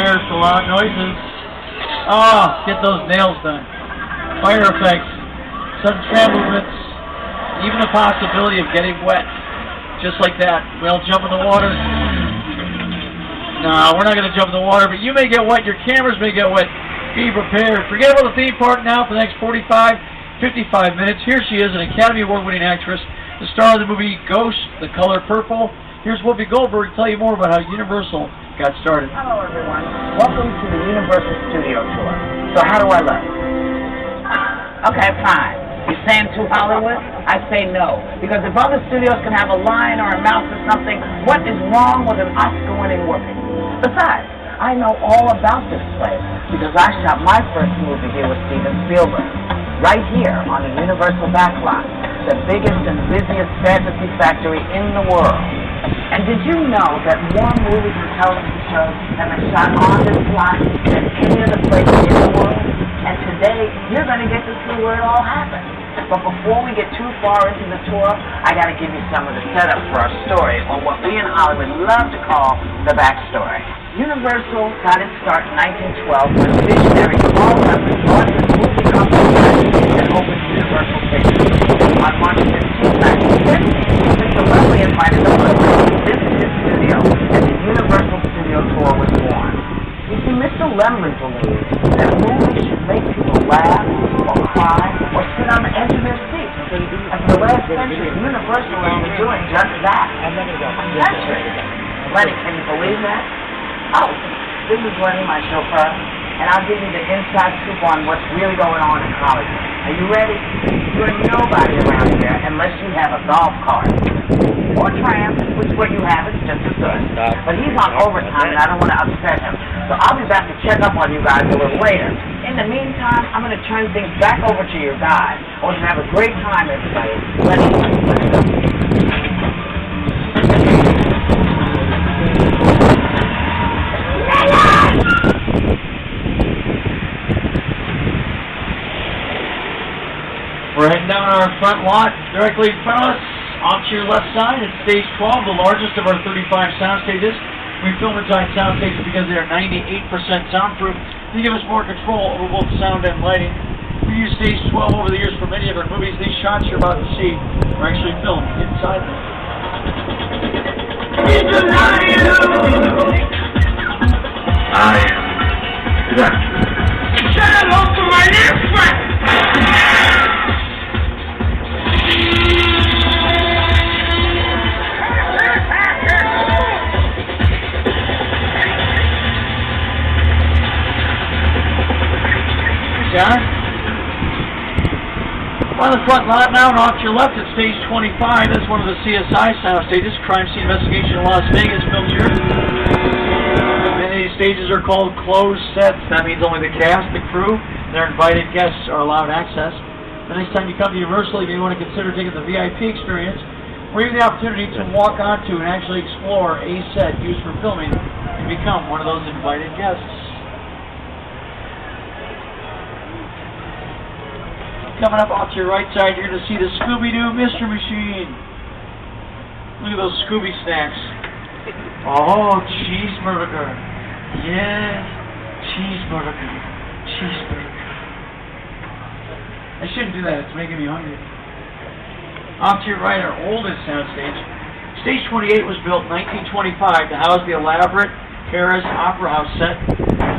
prepared for loud noises. Oh, get those nails done. Fire effects, sudden tram movements, even the possibility of getting wet. Just like that. We all jump in the water. No, we're not going to jump in the water, but you may get wet. Your cameras may get wet. Be prepared. Forget about the theme park now for the next 45, 55 minutes. Here she is, an Academy Award-winning actress, the star of the movie Ghost, The Color Purple. Here's Whoopi Goldberg to tell you more about how Universal got started. Hello, everyone. Welcome to the Universal Studio Tour. So how do I look? Okay, fine. You saying too Hollywood? I say no. Because if other studios can have a line or a mouth or something, what is wrong with an Oscar-winning Whoopi? Besides, I know all about this place because I shot my first movie here with Steven Spielberg, right here on the Universal Backlot, the biggest and busiest fantasy factory in the world. And did you know that more movies and television shows have been shot on this lot than any other place in the world? And today, you're going to get to see where it all happened. But before we get too far into the tour, I got to give you some of the setup for our story, or what we in Hollywood love to call the backstory. Universal got its start in 1912 when visionary Carl Levin bought his movie company and opened Universal Pictures. On March 15, 1915, Mr. Levin invited the public to visit his studio, and the Universal Studio Tour was born. You see, Mr. Lemley believed that movies should make people laugh, or cry, or sit on the edge of their seats. And for the last century, Universal has been doing just that. A century. Lenny, can you believe that? Oh, this is Lenny, my chauffeur, and I'll give you the inside scoop on what's really going on in Hollywood. Are you ready? You're nobody around here unless you have a golf cart. Or tram, which is what you have, it's just as good. But he's on overtime and I don't want to upset him. So I'll be back to check up on you guys a little later. In the meantime, I'm going to turn things back over to your guy. I want you to have a great time, everybody. Let's go. We're heading down our front lot, directly in front of us. Off to your left side, it's stage 12, the largest of our 35 sound stages. We film inside sound stages because they are 98% soundproof. They give us more control over both sound and lighting. We use stage 12 over the years for many of our movies. These shots you're about to see are actually filmed inside them. I am exactly. Say hello to my dear friend! John? On the front lot now and off to your left at stage 25. That's one of the CSI sound stages, Crime Scene Investigation in Las Vegas, filmed here. Many of these stages are called closed sets. That means only the cast, the crew, and their invited guests are allowed access. The next time you come to Universal, you may want to consider taking the VIP experience, where you have the opportunity to walk onto and actually explore a set used for filming and become one of those invited guests. Coming up off to your right side, you're going to see the Scooby-Doo Mystery Machine. Look at those Scooby snacks. Oh, cheeseburger. Yes, cheeseburger. Cheeseburger. I shouldn't do that, it's making me hungry. Off to your right, our oldest soundstage. Stage 28 was built in 1925 to house the elaborate Paris Opera House set,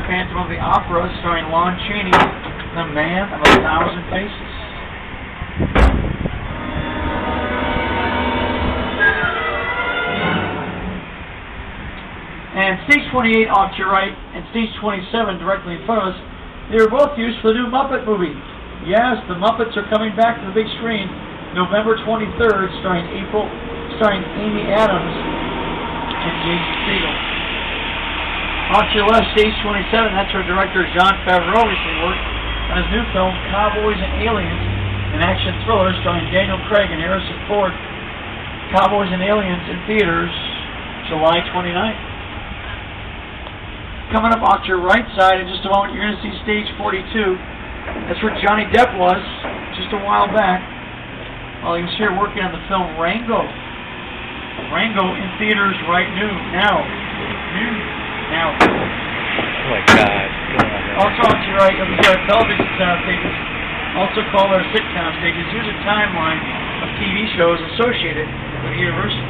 Phantom of the Opera, starring Lon Chaney, the Man of 1,000 Faces. And stage 28 off to your right, and stage 27 directly in front of us, they were both used for the new Muppet movie. Yes, the Muppets are coming back to the big screen November 23rd, starring Amy Adams and James Spiegel. Off to your left, stage 27, that's where director Jon Favreau recently worked on his new film, Cowboys and Aliens, an action thriller starring Daniel Craig and Harrison Ford. Cowboys and Aliens in theaters July 29th. Coming up off to your right side in just a moment, you're going to see stage 42. That's where Johnny Depp was just a while back while he was here working on the film Rango. Rango in theaters right now. Also on to your right, you'll see our television sound stages, also called our sitcom stages. Here's a timeline of TV shows associated with the university.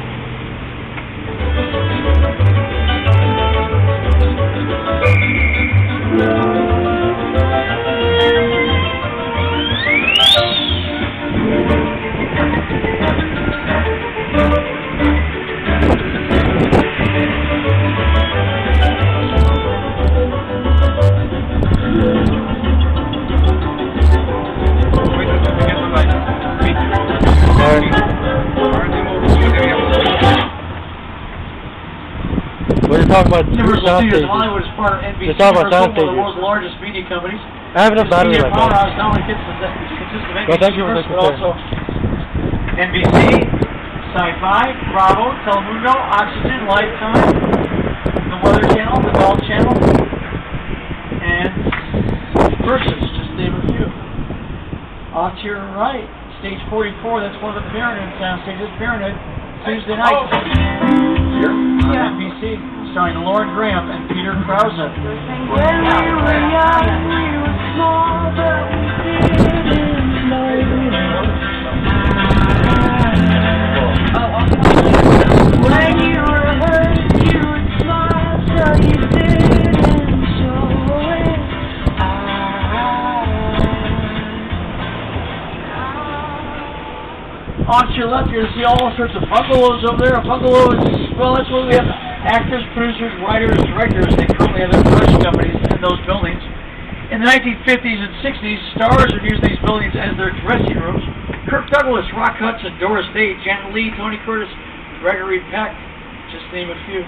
We're talking about Universal sound Studios stages. Hollywood is part of NBC. Let's talk about sound Universal, one of the stages. world's largest media companies. I have enough This battery media left. powerhouse not only consists of NBC, Well, thank you for but listening. also NBC, Sci-Fi, Bravo, Telemundo, Oxygen, Lifetime, the Weather Channel, the Golf Channel, and Versus, just to name a few. Off to your right, stage 44, that's one of the Parenthood sound stages. Parenthood, Tuesday night. On NBC, starring Lauren Graham and Peter Krause. When we were young, we were small, but we didn't know. When you were hurt, you would smile, so you didn't show it. On to your left, you're going to see all sorts of bungalows over there. A bungalow is, well, that's where we have actors, producers, writers, directors. They currently have their production companies in those buildings. In the 1950s and 60s, stars would use these buildings as their dressing rooms. Kirk Douglas, Rock Hudson, Doris Day, Janet Leigh, Tony Curtis, Gregory Peck, just to name a few.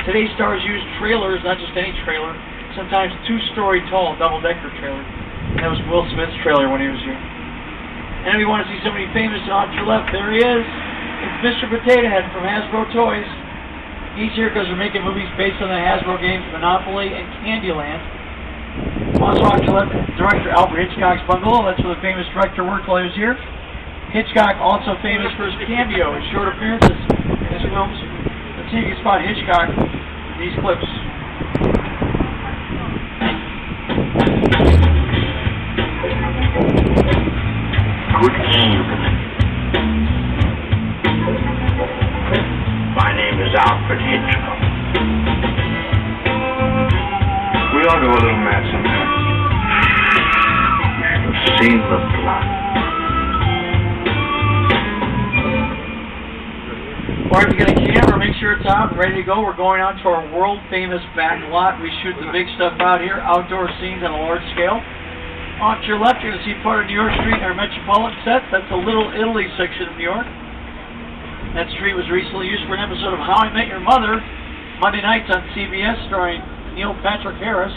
Today's stars use trailers, not just any trailer, sometimes 2-story tall double-decker trailer. That was Will Smith's trailer when he was here. And if you want to see somebody famous on your left, there he is. It's Mr. Potato Head from Hasbro Toys. He's here because we're making movies based on the Hasbro games Monopoly and Candyland. Also on your left, director Alfred Hitchcock's bungalow. That's where the famous director worked while he was here. Hitchcock, also famous for his cameo and short appearances in his films. Let's see if you can spot Hitchcock in these clips. Good evening. My name is Alfred Hitchcock. We ought to do a little match sometime. You should have seen the plot. Alright, we got a camera, make sure it's out and ready to go. We're going out to our world-famous backlot. We shoot the big stuff out here, outdoor scenes on a large scale. Off to your left, you're going to see part of New York Street, our Metropolitan set. That's the Little Italy section of New York. That street was recently used for an episode of How I Met Your Mother, Monday nights on CBS, starring Neil Patrick Harris.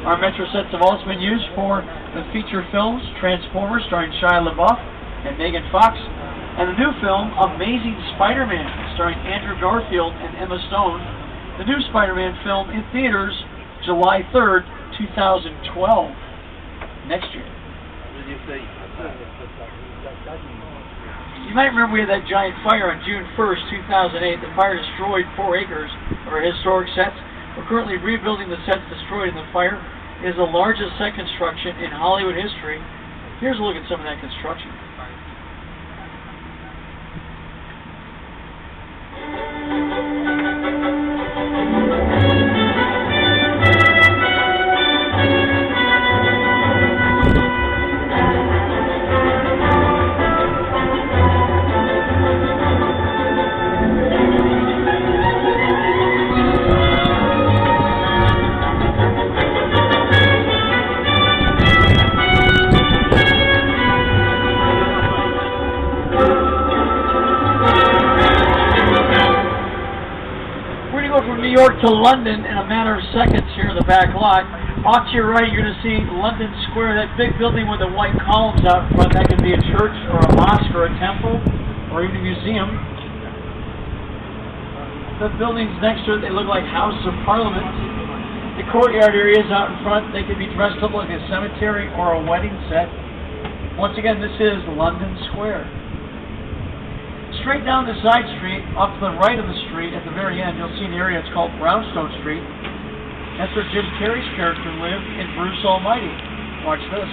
Our Metro sets have also been used for the feature films Transformers, starring Shia LaBeouf and Megan Fox, and the new film Amazing Spider-Man, starring Andrew Garfield and Emma Stone. The new Spider-Man film in theaters July 3rd, 2012. Next year. You might remember we had that giant fire on June 1st, 2008. The fire destroyed 4 acres of our historic sets. We're currently rebuilding the sets destroyed in the fire. It is the largest set construction in Hollywood history. Here's a look at some of that construction. New York to London in a matter of seconds here in the back lot. Off to your right, you're going to see London Square, that big building with the white columns out front. That could be a church or a mosque or a temple or even a museum. The buildings next to it, they look like Houses of Parliament. The courtyard areas out in front, they could be dressed up like a cemetery or a wedding set. Once again, this is London Square. Straight down the side street, up to the right of the street, at the very end, you'll see an area, it's called Brownstone Street. That's where Jim Carrey's character lived in Bruce Almighty. Watch this.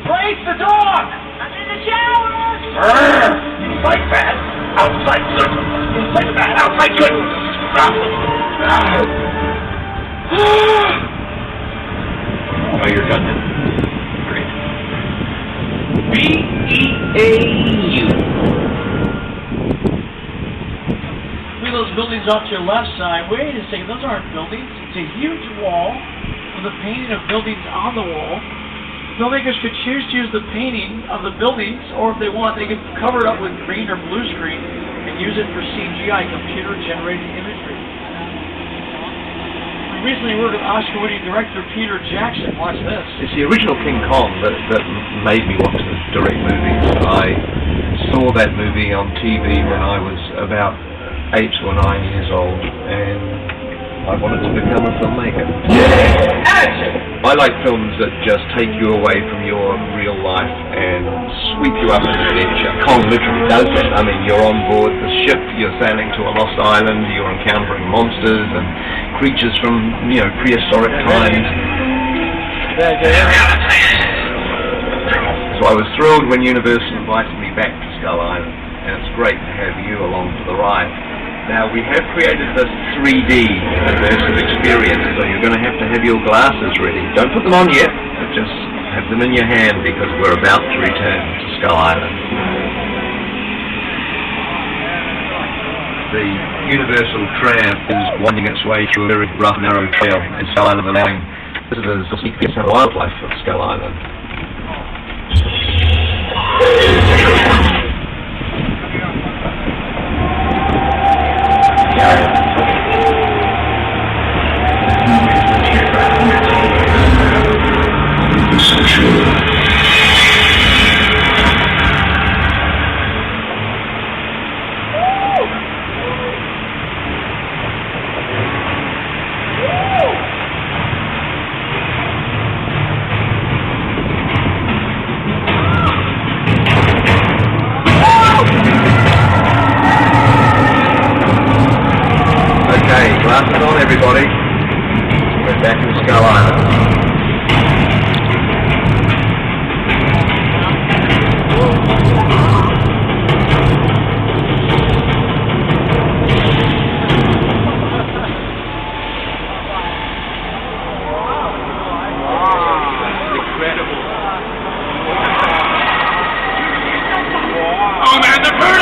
Grace the dog! I'm in the shower! Inside bad, outside good. Inside bad, outside good. Oh, you're done now. Great. B-E-A-U. Look at those buildings off to your left side. Wait a second, those aren't buildings. It's a huge wall with a painting of buildings on the wall. Filmmakers could choose to use the painting of the buildings, or if they want, they could cover it up with green or blue screen and use it for CGI, computer-generated imagery. We recently worked with Oscar-winning director Peter Jackson. Watch this. It's the original King Kong that made me want to direct movies. I saw that movie on TV when I was about 8 or 9 years old, and I wanted to become a filmmaker. I like films that just take you away from your real life and sweep you up into adventure. Kong literally does that. I mean, you're on board the ship, you're sailing to a lost island, you're encountering monsters and creatures from, prehistoric times. So I was thrilled when Universal invited me back to Skull Island, and it's great to have you along for the ride. Now, we have created this 3D immersive experience, so you're going to have your glasses ready. Don't put them on yet, but just have them in your hand because we're about to return to Skull Island. The Universal tram is winding its way through a very rough, narrow trail in Skull Island, allowing visitors to see some wildlife of Skull Island. Glasses on, everybody. We're back in Skull Island. Incredible. Oh man, the bird!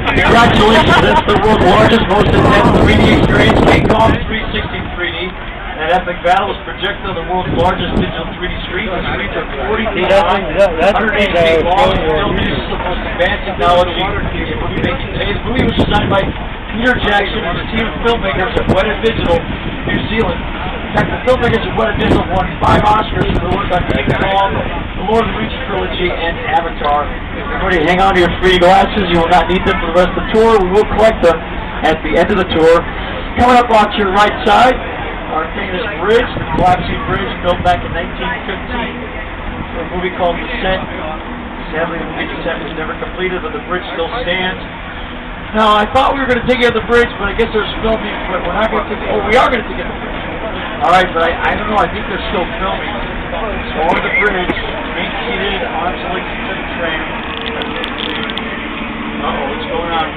Congratulations, that's the world's largest, most intense 3D experience, King Kong 360 3D. That epic battle was projected on the world's largest digital 3D screen. The screens are 40 feet That's high, the 180 thing that I feet was long, and showing still you. uses the most advanced technology in movie making today. The movie was designed by Peter Jackson and his team of filmmakers at Weta Digital, New Zealand. In fact, the filmmakers at Weta Digital won 5 Oscars for their work on King Kong, the Lord of the Rings trilogy, and Avatar. Everybody hang on to your 3D glasses. You will not need them for the rest of the tour. We will collect them at the end of the tour. Coming up on your right side, our famous bridge, the collapsing bridge built back in 1915 for a movie called Descent. Sadly, the movie Descent was never completed, but the bridge still stands. Now, I thought we were going to take it to the bridge, but I guess there's filming, but we're not going to take it. Oh, we are going to take it to the bridge. All right, but I don't know. I think they're still filming. So on the bridge, being seated on Lake train. Uh-oh, what's going on?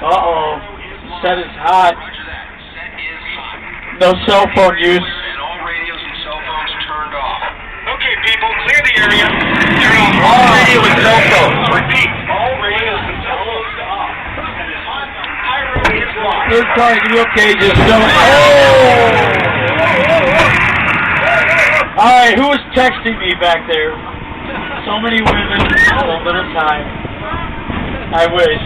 Uh-oh, the set is hot. No cell phone use. And all radios and cell phones turned off. Okay, people, clear the area. Turn off All radio and cell phones. Repeat. all radios and cell phones off. Highway is blocked. Third party video cages. Alright, who was texting me back there? So many women, so little time. I wish.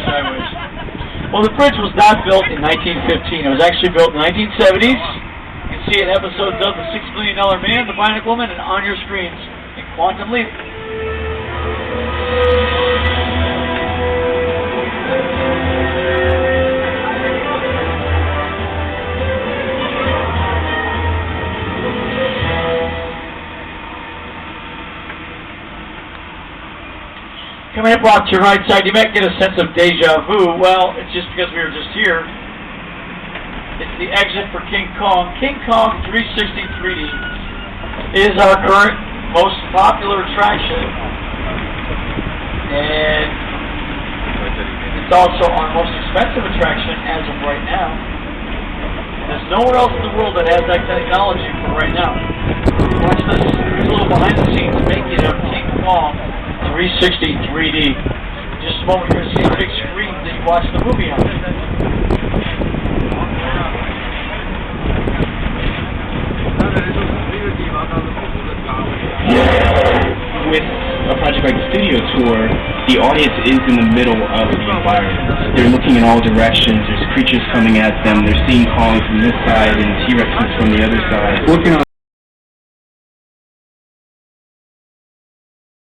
Well, the bridge was not built in 1915. It was actually built in the 1970s. You can see it in episodes of The $6 Million Man, The Bionic Woman, and on your screens in Quantum Leap. Coming up off to your right side, you might get a sense of deja vu. Well, it's just because we were just here. It's the exit for King Kong. King Kong 360 3D is our current most popular attraction. And it's also our most expensive attraction as of right now. There's nowhere else in the world that has that technology for right now. Watch this. Here's a little behind the scenes making of King Kong 360 3D. Just a moment, you're going to see a big screen that you watch the movie on. With a project like the studio tour, the audience is in the middle of the environment. They're looking in all directions. There's creatures coming at them. They're seeing Kong from this side and T-Rexes from the other side. Working on